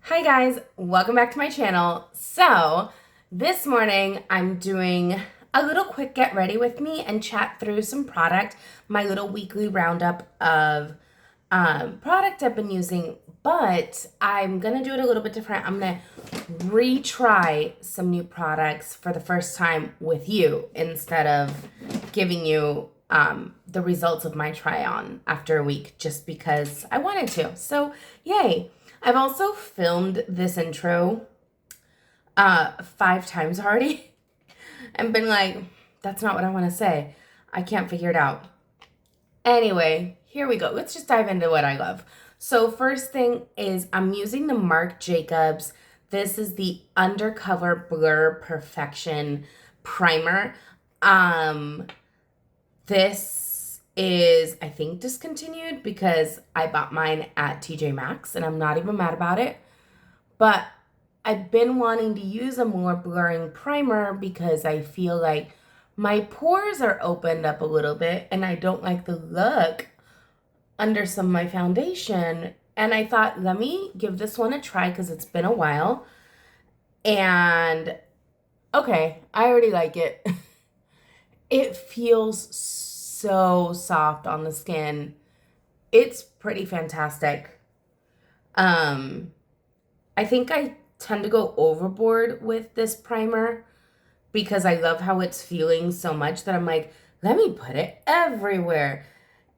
Hi guys, welcome back to my channel. So this morning I'm doing a little quick get ready with me and chat through some product, my little weekly roundup of product I've been using, but I'm gonna do it a little bit different. I'm gonna retry some new products for the first time with you instead of giving you the results of my try on after a week just because I wanted to. So yay. I've also filmed this intro 5 times already and been like, that's not what I want to say. I can't figure it out. Anyway, here we go. Let's just dive into what I love. So first thing is I'm using the Marc Jacobs. This is the Undercover Blur Perfection Primer. This is, I think, discontinued because I bought mine at TJ Maxx and I'm not even mad about it. But I've been wanting to use a more blurring primer because I feel like my pores are opened up a little bit and I don't like the look under some of my foundation. And I thought, let me give this one a try because it's been a while. And okay, I already like it. It feels so soft on the skin. It's pretty fantastic. I think I tend to go overboard with this primer because I love how it's feeling so much that I'm like, let me put it everywhere.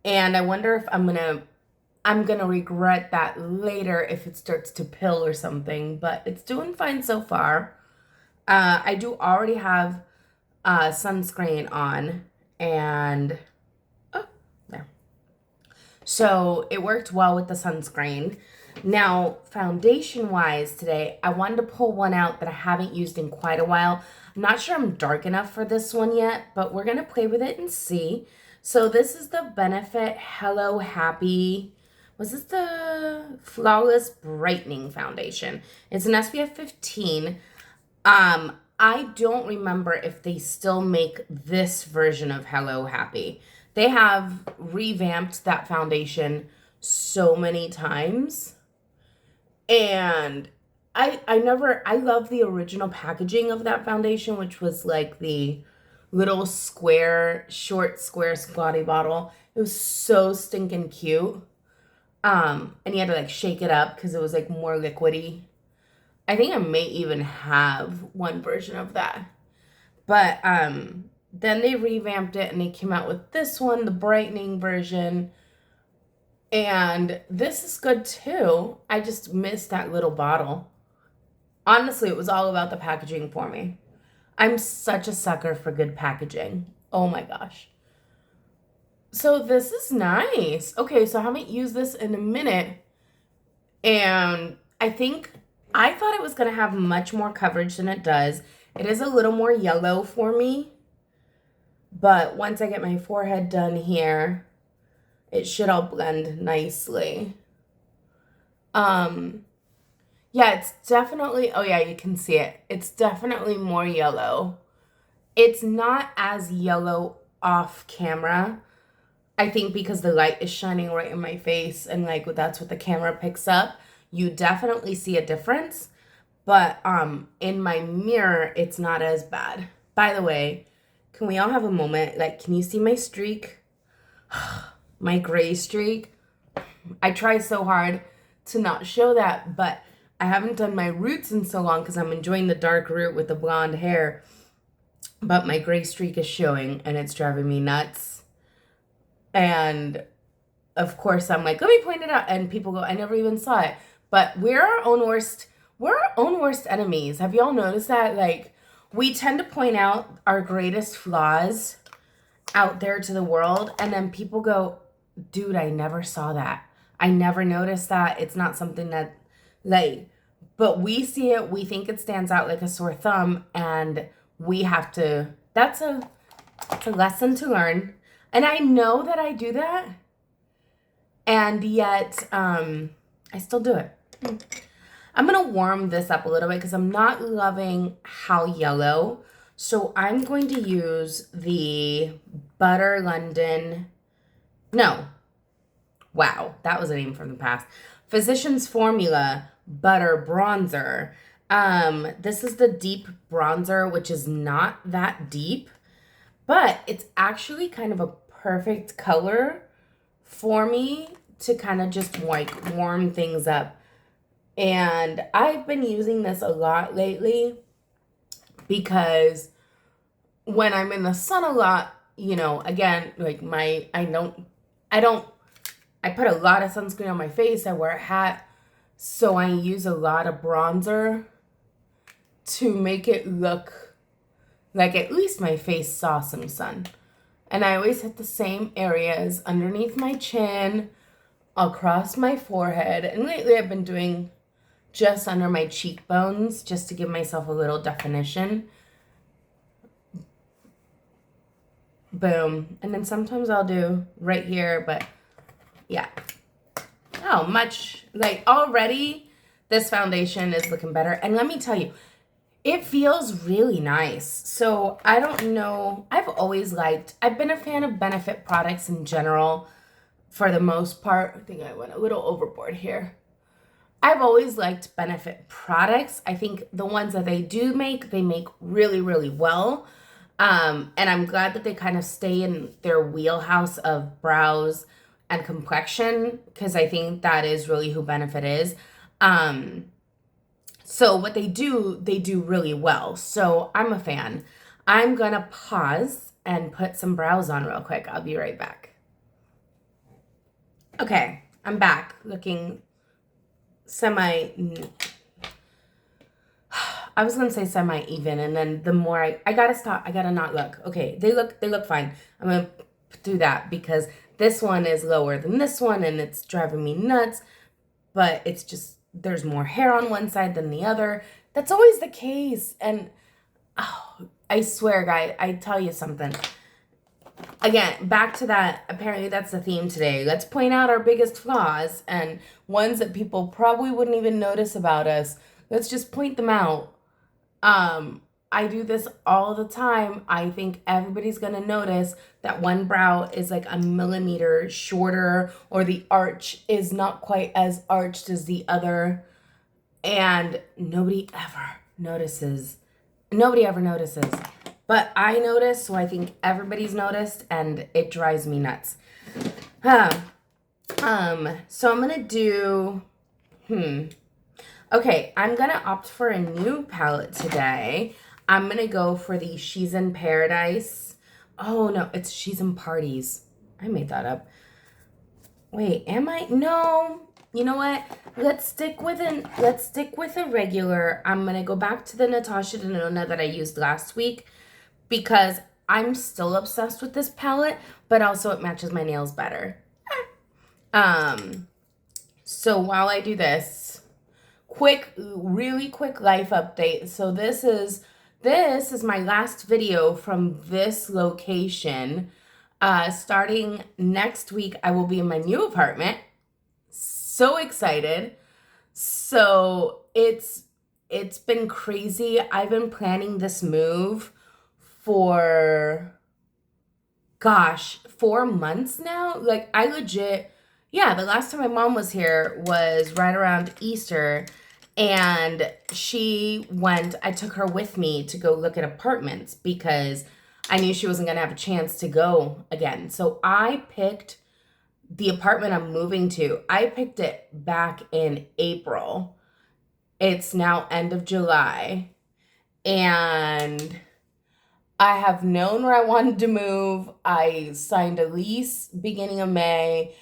And I wonder if I'm gonna regret that later if it starts to pill or something, but it's doing fine so far. I do already have sunscreen on and oh, there. So it worked well with the sunscreen. Now, foundation-wise today, I wanted to pull one out that I haven't used in quite a while. I'm not sure I'm dark enough for this one yet, but we're going to play with it and see. So this is the Benefit Hello Happy. Was this the Flawless Brightening Foundation? It's an SPF 15. I don't remember if they still make this version of Hello Happy. They have revamped that foundation so many times. And I love the original packaging of that foundation, which was like the little square, short square squatty bottle. It was so stinking cute. And you had to like shake it up because it was like more liquidy. I think I may even have one version of that. But then they revamped it and they came out with this one, the brightening version. And this is good too. I just missed that little bottle. Honestly, it was all about the packaging for me. I'm such a sucker for good packaging. Oh my gosh. So this is nice. Okay, so I haven't used this in a minute. And I thought it was going to have much more coverage than it does. It is a little more yellow for me. But once I get my forehead done here, it should all blend nicely. Yeah, it's definitely, oh yeah, you can see it. It's definitely more yellow. It's not as yellow off camera. I think because the light is shining right in my face and like that's what the camera picks up. You definitely see a difference. But in my mirror, it's not as bad. By the way, can we all have a moment? Like, can you see my streak? My gray streak. I try so hard to not show that, but I haven't done my roots in so long because I'm enjoying the dark root with the blonde hair. But my gray streak is showing and it's driving me nuts. And of course I'm like, let me point it out. And people go, I never even saw it. But we're our own worst enemies. Have y'all noticed that? Like, we tend to point out our greatest flaws out there to the world, and then people go, dude, I never saw that. I never noticed that. It's not something that, like, but we see it, we think it stands out like a sore thumb, and we have to, it's a lesson to learn. And I know that I do that, and yet, I still do it. I'm going to warm this up a little bit because I'm not loving how yellow. So I'm going to use the Butter London. No. Wow, that was a name from the past. Physicians Formula Butter Bronzer. This is the deep bronzer, which is not that deep, but it's actually kind of a perfect color for me to kind of just like warm things up. And I've been using this a lot lately because when I'm in the sun a lot, you know, again, like I put a lot of sunscreen on my face. I wear a hat. So I use a lot of bronzer to make it look like at least my face saw some sun. And I always hit the same areas underneath my chin, across my forehead. And lately I've been doing just under my cheekbones just to give myself a little definition. Boom. And then sometimes I'll do right here, but yeah. Oh, much, like already this foundation is looking better. And let me tell you, it feels really nice. So I don't know, I've been a fan of Benefit products in general for the most part. I think I went a little overboard here. I've always liked Benefit products. I think the ones that they make really, really well. And I'm glad that they kind of stay in their wheelhouse of brows and complexion, because I think that is really who Benefit is. So what they do really well. So I'm a fan. I'm gonna pause and put some brows on real quick. I'll be right back. Okay, I'm back looking I was gonna say semi-even, and then the more I gotta stop, I gotta not look. Okay, they look fine. I'm gonna do that because this one is lower than this one and it's driving me nuts, but it's just, there's more hair on one side than the other. That's always the case. And oh, I swear, guys, I tell you something. Again, back to that, apparently that's the theme today. Let's point out our biggest flaws and ones that people probably wouldn't even notice about us. Let's just point them out. I do this all the time. I think everybody's gonna notice that one brow is like a millimeter shorter, or the arch is not quite as arched as the other, and nobody ever notices. But I notice, so I think everybody's noticed, and it drives me nuts. So I'm gonna do, okay, I'm gonna opt for a new palette today. I'm gonna go for the She's in Paradise. Oh no, it's She's in Parties. I made that up. Wait, am I? No. You know what? Let's stick with a regular. I'm gonna go back to the Natasha Denona that I used last week because I'm still obsessed with this palette, but also it matches my nails better. So while I do this, really quick life update. So this is my last video from this location. Starting next week, I will be in my new apartment. So excited. So it's been crazy. I've been planning this move for, gosh, 4 months now. Like, I legit, yeah, the last time my mom was here was right around Easter, and I took her with me to go look at apartments because I knew she wasn't going to have a chance to go again. So I picked the apartment I'm moving to. I picked it back in April. It's now end of July. And I have known where I wanted to move. I signed a lease beginning of May.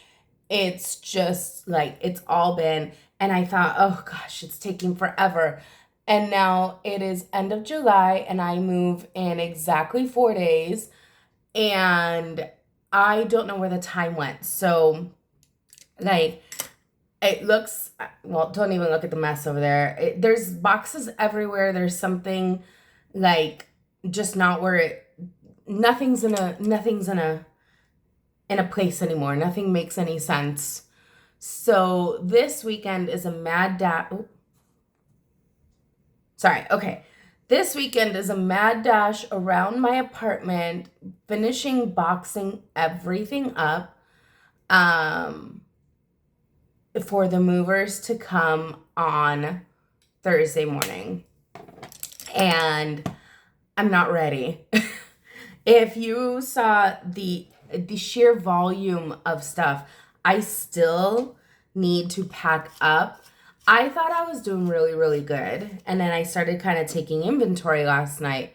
It's just like, it's all been, and I thought, oh gosh, it's taking forever. And now it is end of July and I move in exactly 4 days, and I don't know where the time went. So like, it looks, well, don't even look at the mess over there. There's boxes everywhere. There's something like just not where nothing's in a place anymore. Nothing makes any sense. So this weekend is a mad dash. This weekend is a mad dash around my apartment, finishing boxing everything up. for the movers to come on Thursday morning. And I'm not ready. If you saw the sheer volume of stuff, I still need to pack up. I thought I was doing really, really good. And then I started kind of taking inventory last night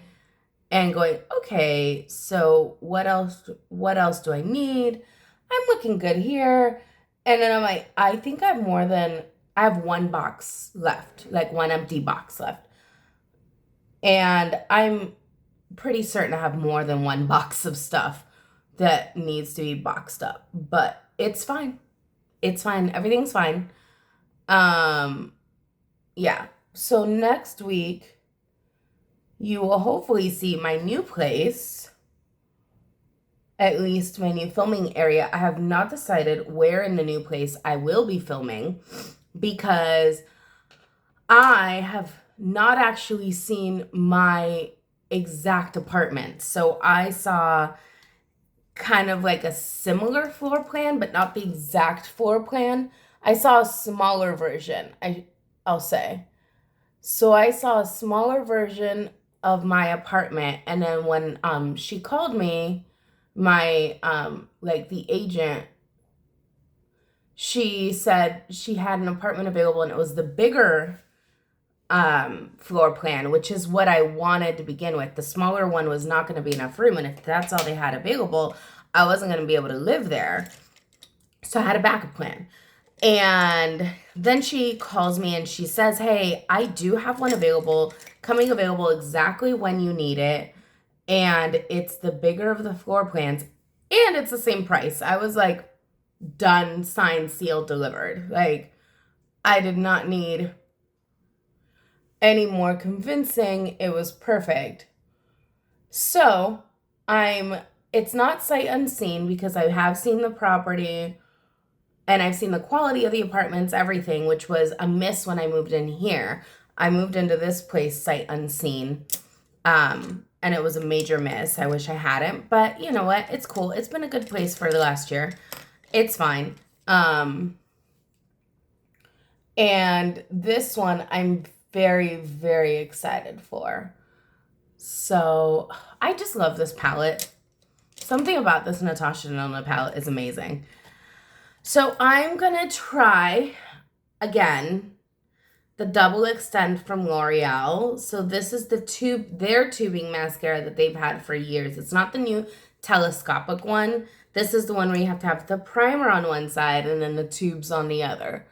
and going, okay, so what else do I need? I'm looking good here. And then I'm like, I think I have one box left, like one empty box left. And I'm pretty certain I have more than one box of stuff that needs to be boxed up, but it's fine. It's fine. Everything's fine. Yeah. So next week, you will hopefully see my new place, at least my new filming area. I have not decided where in the new place I will be filming because I have not actually seen my exact apartment. So I saw kind of like a similar floor plan, but not the exact floor plan. I saw a smaller version, I'll say. So I saw a smaller version of my apartment, and then when she called me, my like the agent, she said she had an apartment available and it was the bigger floor plan, which is what I wanted to begin with. The smaller one was not going to be enough room, and if that's all they had available, I wasn't going to be able to live there. So I had a backup plan. And then she calls me and she says, hey, I do have one coming available exactly when you need it. And it's the bigger of the floor plans. And it's the same price. I was like, done, signed, sealed, delivered. Like, I did not need any more convincing. It was perfect. So, it's not sight unseen because I have seen the property. And I've seen the quality of the apartments, everything, which was a miss when I moved in here. I moved into this place sight unseen. And it was a major miss. I wish I hadn't. But you know what? It's cool. It's been a good place for the last year. It's fine. And this one I'm very, very excited for. So I just love this palette. Something about this Natasha Denona palette is amazing. So I'm going to try, again, the Double Extend from L'Oreal. So this is their tubing mascara that they've had for years. It's not the new telescopic one. This is the one where you have to have the primer on one side and then the tubes on the other.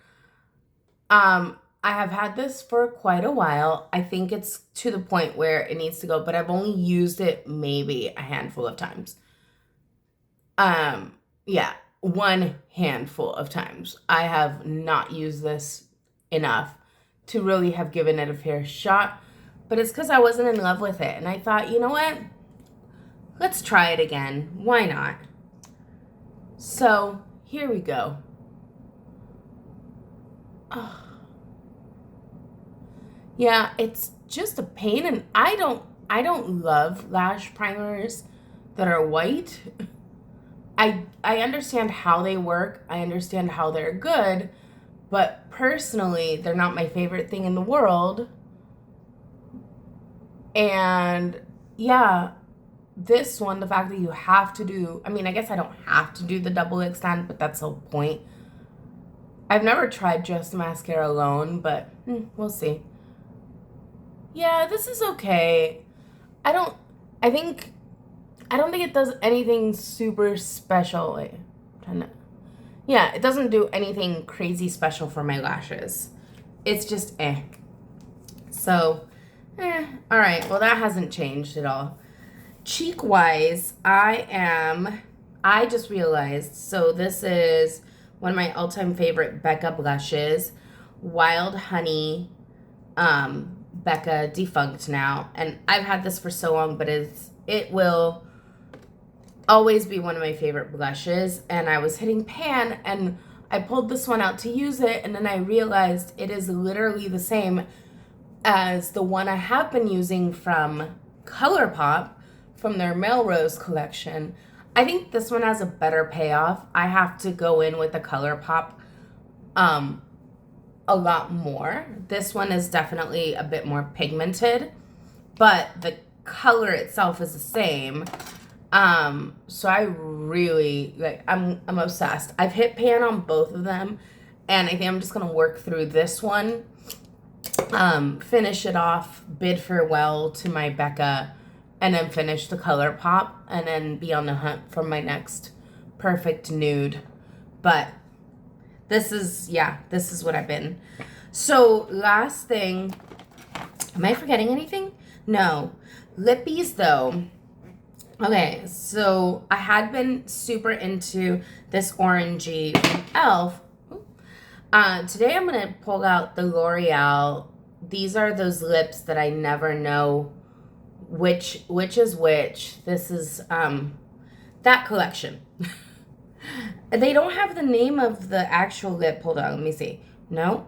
I have had this for quite a while. I think it's to the point where it needs to go, but I've only used it maybe a handful of times. Yeah. One handful of times. I have not used this enough to really have given it a fair shot, but it's because I wasn't in love with it. And I thought, you know what? Let's try it again. Why not? So here we go. Oh. Yeah, it's just a pain, and I don't love lash primers that are white. I understand how they work. I understand how they're good, but personally, they're not my favorite thing in the world. And yeah, this one, the fact that you have to do, I mean, I guess I don't have to do the double extend, but that's the whole point. I've never tried just mascara alone, but we'll see. Yeah, this is okay. I don't think it does anything super special. Wait, yeah, it doesn't do anything crazy special for my lashes. It's just So, all right. Well, that hasn't changed at all. Cheek-wise, I just realized, so this is one of my all-time favorite Becca blushes. Wild Honey, Becca, defunct now. And I've had this for so long, but it will always be one of my favorite blushes. And I was hitting pan and I pulled this one out to use it, and then I realized it is literally the same as the one I have been using from ColourPop, from their Melrose collection. I think this one has a better payoff. I have to go in with a ColourPop um, a lot more. This one is definitely a bit more pigmented, but the color itself is the same. So I really like, I'm obsessed. I've hit pan on both of them, and I think I'm just gonna work through this one, finish it off, bid farewell to my Becca, and then finish the color pop, and then be on the hunt for my next perfect nude. But this is what I've been. So last thing, am I forgetting anything? No. Lippies though. Okay, so I had been super into this orangey from e.l.f. Today I'm going to pull out the L'Oreal. These are those lips that I never know which is which. This is that collection. They don't have the name of the actual lip. Hold on, let me see. No.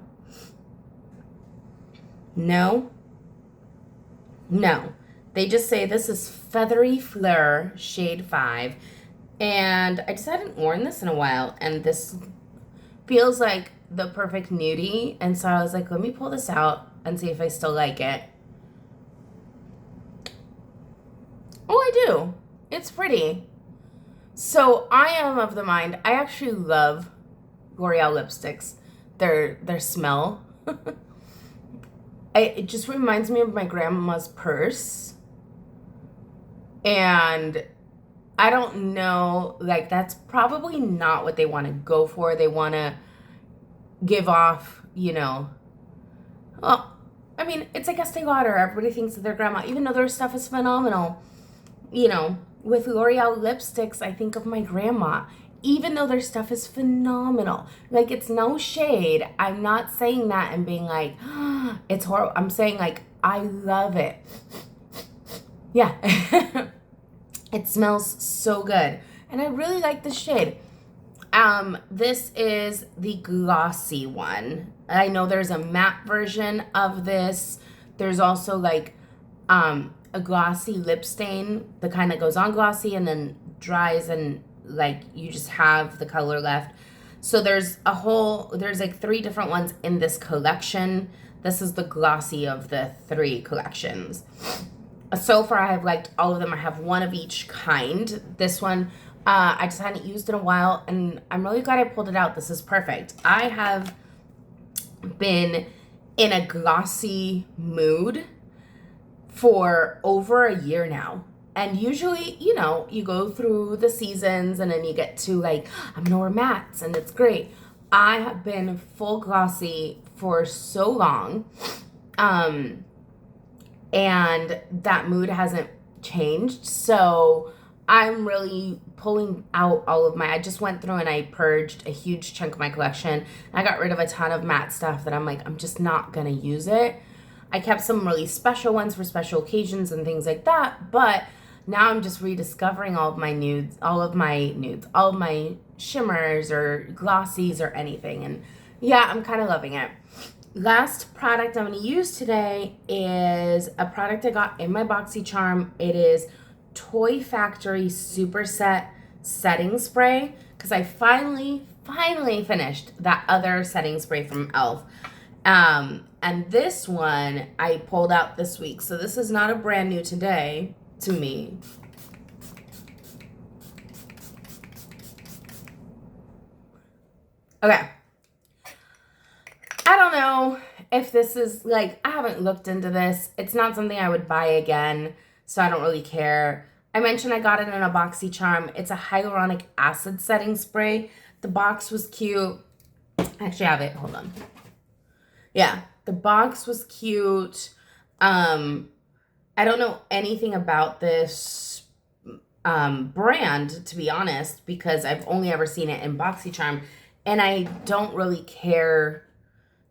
They just say this is Feathery Fleur Shade 5. And I just hadn't worn this in a while. And this feels like the perfect nudie. And so I was like, let me pull this out and see if I still like it. Oh, I do. It's pretty. So I am of the mind, I actually love L'Oreal lipsticks. Their smell. It just reminds me of my grandma's purse. And I don't know, like, that's probably not what they want to go for. They want to give off, you know, well, I mean, it's like Estee Lauder. Everybody thinks of their grandma, even though their stuff is phenomenal. You know, with L'Oreal lipsticks, I think of my grandma, even though their stuff is phenomenal. Like, it's no shade. I'm not saying that and being like, oh, it's horrible. I'm saying, like, I love it. Yeah. It smells so good. And I really like the shade. This is the glossy one. I know there's a matte version of this. There's also, like, a glossy lip stain, the kind that goes on glossy and then dries and like you just have the color left. So there's like 3 different ones in this collection. This is the glossy of the 3 collections. So far I've liked all of them. I have one of each kind. This one I just hadn't used in a while and I'm really glad I pulled it out. This is perfect. I have been in a glossy mood for over a year now. And usually, you know, you go through the seasons and then you get to like, I'm gonna wear mattes and it's great. I have been full glossy for so long. And that mood hasn't changed. So I'm really pulling out all of my, I just went through and I purged a huge chunk of my collection. I got rid of a ton of matte stuff that I'm like, I'm just not gonna use it. I kept some really special ones for special occasions and things like that, but now I'm just rediscovering all of my nudes, all of my shimmers or glossies or anything. And yeah, I'm kind of loving it. Last product I'm going to use today is a product I got in my BoxyCharm. It is Toy Factory Super Set Setting Spray because I finally finished that other setting spray from e.l.f. And this one I pulled out this week. So this is not a brand new today to me. Okay. I don't know if this is like, I haven't looked into this. It's not something I would buy again, so I don't really care. I mentioned I got it in a BoxyCharm. It's a hyaluronic acid setting spray. The box was cute. I actually have it. Hold on. Yeah, the box was cute. I don't know anything about this brand, to be honest, because I've only ever seen it in BoxyCharm, and I don't really care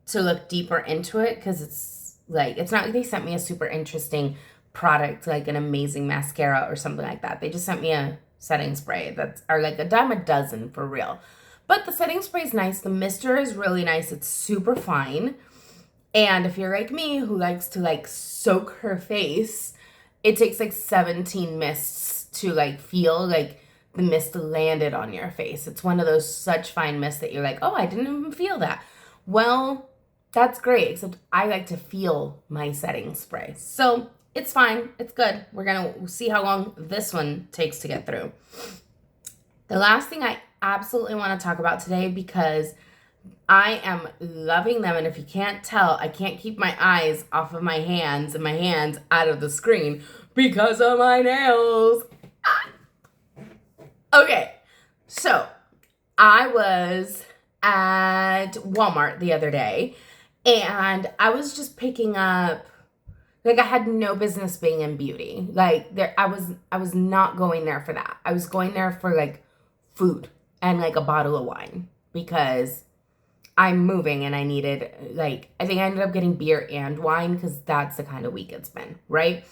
to look deeper into it because it's like, it's not like they sent me a super interesting product, like an amazing mascara or something like that. They just sent me a setting spray that's, or like a dime a dozen for real. But the setting spray is nice. The mister is really nice. It's super fine. And if you're like me, who likes to like soak her face, it takes like 17 mists to like feel like the mist landed on your face. It's one of those such fine mists that you're like, oh, I didn't even feel that. Well, that's great, except I like to feel my setting spray. So it's fine. It's good. We're going to see how long this one takes to get through. The last thing I absolutely want to talk about today, because I am loving them, and if you can't tell, I can't keep my eyes off of my hands and my hands out of the screen because of my nails. Ah. Okay, so I was at Walmart the other day, and I was just picking up, like, I had no business being in beauty. Like, I was not going there for that. I was going there for, like, food and, like, a bottle of wine, because I'm moving and I needed, like, I think I ended up getting beer and wine because that's the kind of week it's been, right?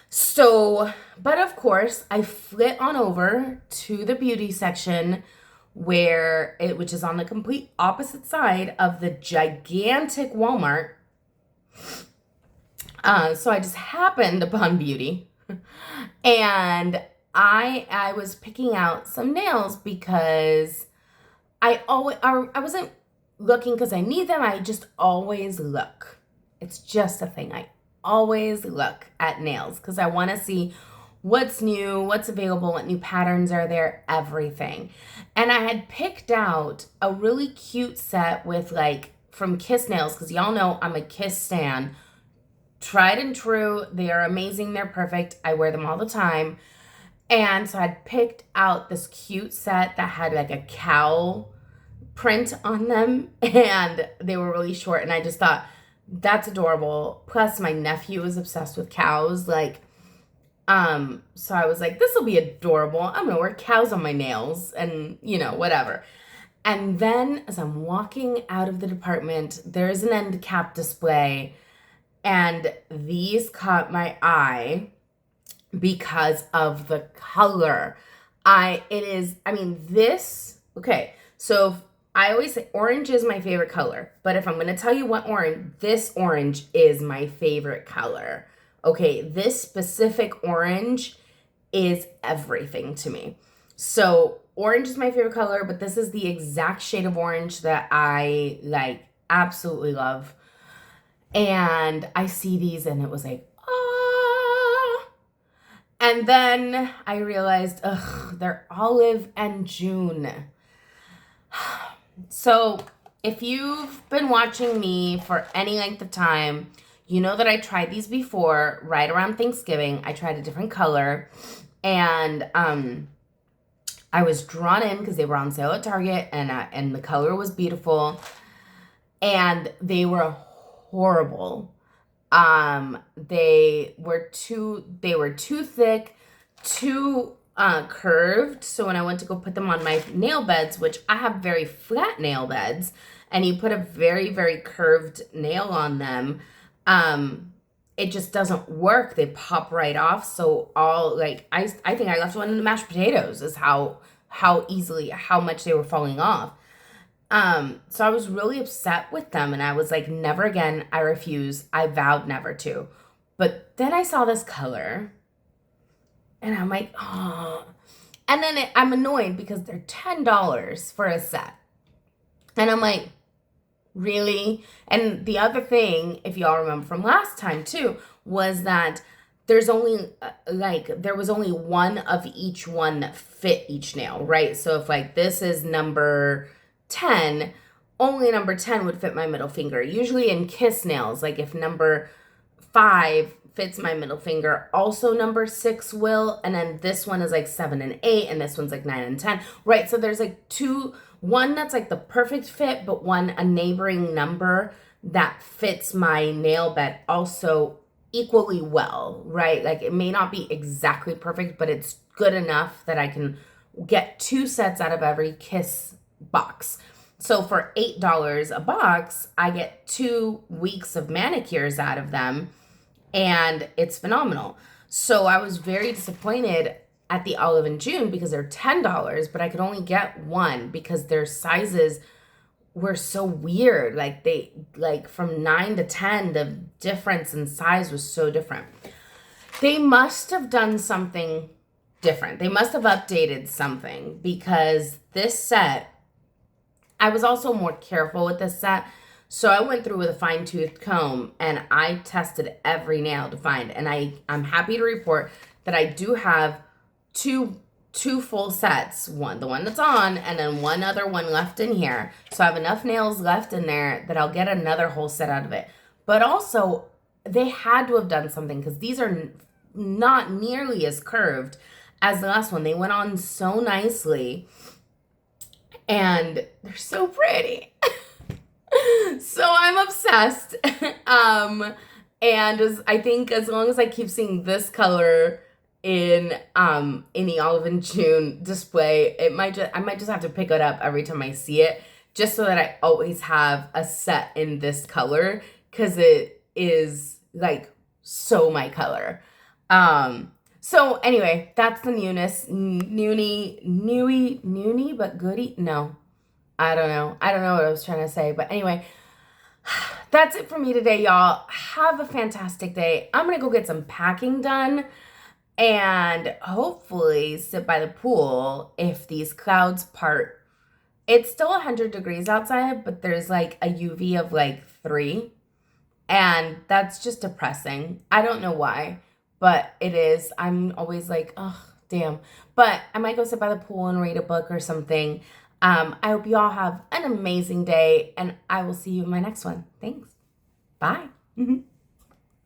So, but of course, I flit on over to the beauty section which is on the complete opposite side of the gigantic Walmart. So I just happened upon beauty, and I was picking out some nails because I wasn't looking because I need them. I just always look. It's just a thing. I always look at nails because I want to see what's new, what's available, what new patterns are there, everything. And I had picked out a really cute set with, like, from Kiss Nails, because y'all know I'm a Kiss stan. Tried and true. They are amazing. They're perfect. I wear them all the time. And so I'd picked out this cute set that had, like, a cow print on them, and they were really short, and I just thought, that's adorable. Plus, my nephew is obsessed with cows, like, so I was like, this will be adorable. I'm gonna wear cows on my nails, and, whatever. And then, as I'm walking out of the department, there's an end cap display, and these caught my eye because of the color. Okay, so I always say orange is my favorite color, but if I'm going to tell you what this orange is my favorite color. Okay, this specific orange is everything to me. So orange is my favorite color, but this is the exact shade of orange that I, like, absolutely love. And I see these, and it was like, ah. And then I realized, they're olive and June. So if you've been watching me for any length of time, you know that I tried these before, right around Thanksgiving. I tried a different color, and I was drawn in because they were on sale at Target, and the color was beautiful, and they were horrible. They were too thick, too curved. So when I went to go put them on my nail beds, which I have very flat nail beds, and you put a very, very curved nail on them, it just doesn't work. They pop right off. So I think I left one in the mashed potatoes is how much they were falling off. So I was really upset with them, and I was like, never again. I refuse. I vowed never to. But then I saw this color, and I'm like, oh. And then I'm annoyed because they're $10 for a set. And I'm like, really? And the other thing, if y'all remember from last time too, was that there was only one of each one that fit each nail, right? So if, like, this is number 10, only number 10 would fit my middle finger. Usually in Kiss nails, like, if number 5 fits my middle finger, also number 6 will, and then this one is like 7 and 8, and this one's like 9 and 10, right? So there's like one that's like the perfect fit, but a neighboring number that fits my nail bed also equally well, right? Like, it may not be exactly perfect, but it's good enough that I can get 2 sets out of every Kiss box. So for $8 a box, I get 2 weeks of manicures out of them, and it's phenomenal. So I was very disappointed at the Olive and June because they're $10, but I could only get one because their sizes were so weird. Like from 9 to 10, the difference in size was so different. They must have done something different. They must have updated something because this set, I was also more careful with this set. So I went through with a fine-tooth comb and I tested every nail to find. And I'm happy to report that I do have two full sets. The one that's on, and then one other one left in here. So I have enough nails left in there that I'll get another whole set out of it. But also, they had to have done something because these are not nearly as curved as the last one. They went on so nicely and they're so pretty. So I'm obsessed. And I think as long as I keep seeing this color in the Olive and June display, I might just have to pick it up every time I see it, just so that I always have a set in this color, because it is like so my color. So anyway, that's the newness. Newy, but goody. No, I don't know what I was trying to say, but anyway, that's it for me today, y'all. Have a fantastic day. I'm gonna go get some packing done and hopefully sit by the pool if these clouds part. It's still 100 degrees outside, but there's like a UV of like 3, and that's just depressing. I don't know why, but it is. I'm always like, oh, damn. But I might go sit by the pool and read a book or something. I hope you all have an amazing day, and I will see you in my next one. Thanks. Bye.